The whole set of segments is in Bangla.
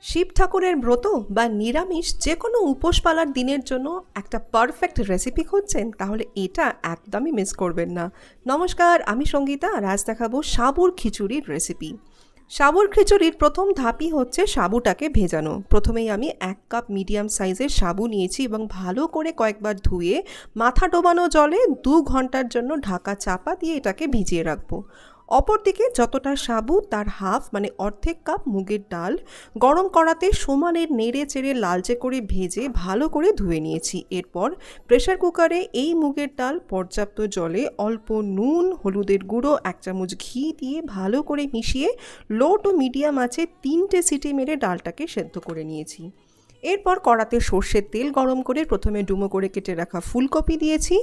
শিব ঠাকুরের ব্রত বা নিরামিষ যে কোনো উপোস পালার দিনের জন্য একটা পারফেক্ট রেসিপি খুঁজছেন, তাহলে এটা একদমই মিস করবেন না। নমস্কার, আমি সঙ্গীতা আর আজ দেখাবো সাবুর খিচুড়ির রেসিপি। সাবুর খিচুড়ির প্রথম ধাপই হচ্ছে সাবুটাকে ভেজানো। প্রথমেই আমি 1 কাপ মিডিয়াম সাইজের সাবু নিয়েছি এবং ভালো করে কয়েকবার ধুয়ে মাথা ডোবানো জলে 2 ঘন্টার জন্য ঢাকা চাপা দিয়ে এটাকে ভিজিয়ে রাখবো। অপরদিকে যতটা সাবু তার হাফ মানে অর্ধেক কাপ মুগের ডাল গরম কড়াতে সমানে নেড়ে চেড়ে লালচে করে ভেজে ভালো করে ধুয়ে নিয়েছি। এরপর প্রেসার কুকারে এই মুগের ডাল পর্যাপ্ত জলে অল্প নুন, হলুদের গুঁড়ো, 1 চামচ ঘি দিয়ে ভালো করে মিশিয়ে লো টু মিডিয়াম আঁচে 3টে সিটি মেরে ডালটাকে সেদ্ধ করে নিয়েছি। এরপর কড়াতে সর্ষের তেল গরম করে প্রথমে ডুমো করে কেটে রাখা ফুলকপি দিয়েছি।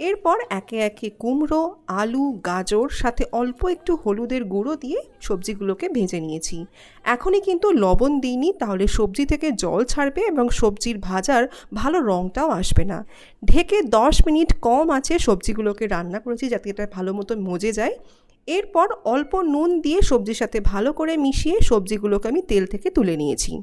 এরপর একে একে কুমড়ো, আলু, গাজর সাথে অল্প একটু হলুদের গুঁড়ো দিয়ে সবজিগুলোকে ভেজে নিয়েছি। এখনই কিন্তু লবণ দিইনি, তাহলে সবজি থেকে জল ছাড়বে এবং সবজির ভাজার ভালো রঙটাও আসবে না। ঢেকে 10 মিনিট কম আঁচে সবজিগুলোকে রান্না করেছি যাতে এটা ভালো মতো মজে যায়। এরপর অল্প নুন দিয়ে সবজির সাথে ভালো করে মিশিয়ে সবজিগুলোকে আমি তেল থেকে তুলে নিয়েছি।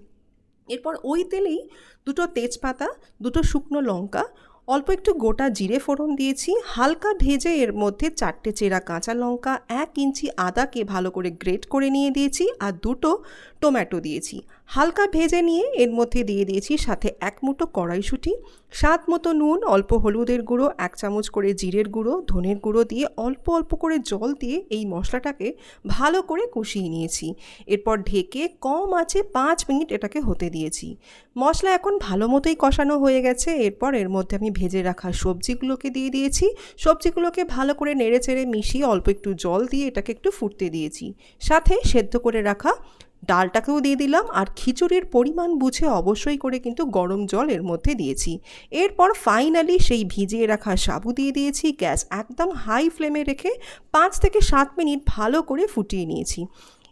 এরপর ওই তেলেই 2টো তেজপাতা, 2টো শুকনো লঙ্কা, অল্প একটু গোটা জিরে ফোড়ন দিয়েছি। হালকা ভেজে এর মধ্যে 4টে চেরা কাঁচা লঙ্কা, 1 ইঞ্চি আদাকে ভালো করে গ্রেট করে নিয়ে দিয়েছি আর 2টো টমেটো দিয়েছি। হালকা ভেজে নিয়ে এর মধ্যে দিয়ে দিয়েছি সাথে 1 মুঠো কড়াইশুঁটি, স্বাদ মতো নুন, অল্প হলুদের গুঁড়ো, 1 চামচ করে জিরের গুঁড়ো, ধনের গুঁড়ো দিয়ে অল্প অল্প করে জল দিয়ে এই মশলাটাকে ভালো করে কষিয়ে নিয়েছি। এরপর ঢেকে কম আঁচে 5 মিনিট এটাকে হতে দিয়েছি। মশলা এখন ভালো মতোই কষানো হয়ে গেছে। এরপর এর মধ্যে আমি ভেজে রাখা সবজিগুলোকে দিয়ে দিয়েছি। সবজিগুলোকে ভালো করে নেড়ে চেড়ে মিশিয়ে অল্প একটু জল দিয়ে এটাকে একটু ফুটতে দিয়েছি। সাথে সেদ্ধ করে রাখা ডালটাকেও দিয়ে দিলাম আর খিচুড়ির পরিমাণ বুঝে অবশ্যই করে কিন্তু গরম জল এর মধ্যে দিয়েছি। এরপর ফাইনালি সেই ভিজিয়ে রাখা সাবু দিয়ে দিয়েছি। গ্যাস একদম হাই ফ্লেমে রেখে 5 থেকে 7 মিনিট ভালো করে ফুটিয়ে নিয়েছি।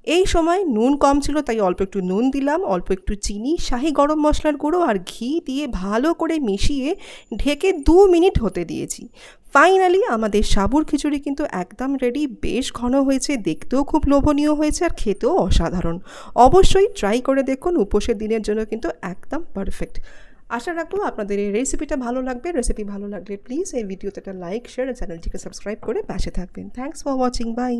এই সময় নুন কম ছিল তাই অল্প একটু নুন দিলাম, অল্প একটু চিনি, শাহি গরম মশলার গুঁড়ো আর ঘি দিয়ে ভালো করে মিশিয়ে ঢেকে 2 মিনিট হতে দিয়েছি। ফাইনালি আমাদের সাবুর খিচুড়ি কিন্তু একদম রেডি। বেশ ঘন হয়েছে, দেখতেও খুব লোভনীয় হয়েছে আর খেতেও অসাধারণ। অবশ্যই ট্রাই করে দেখুন, উপোসের দিনের জন্য কিন্তু একদম পারফেক্ট। আশা রাখবো আপনাদের এই রেসিপিটা ভালো লাগবে। রেসিপি ভালো লাগলে প্লিজ এই ভিডিওতে একটা লাইক, শেয়ার আর চ্যানেলটিকে সাবস্ক্রাইব করে পাশে থাকবেন। Thanks for watching, by.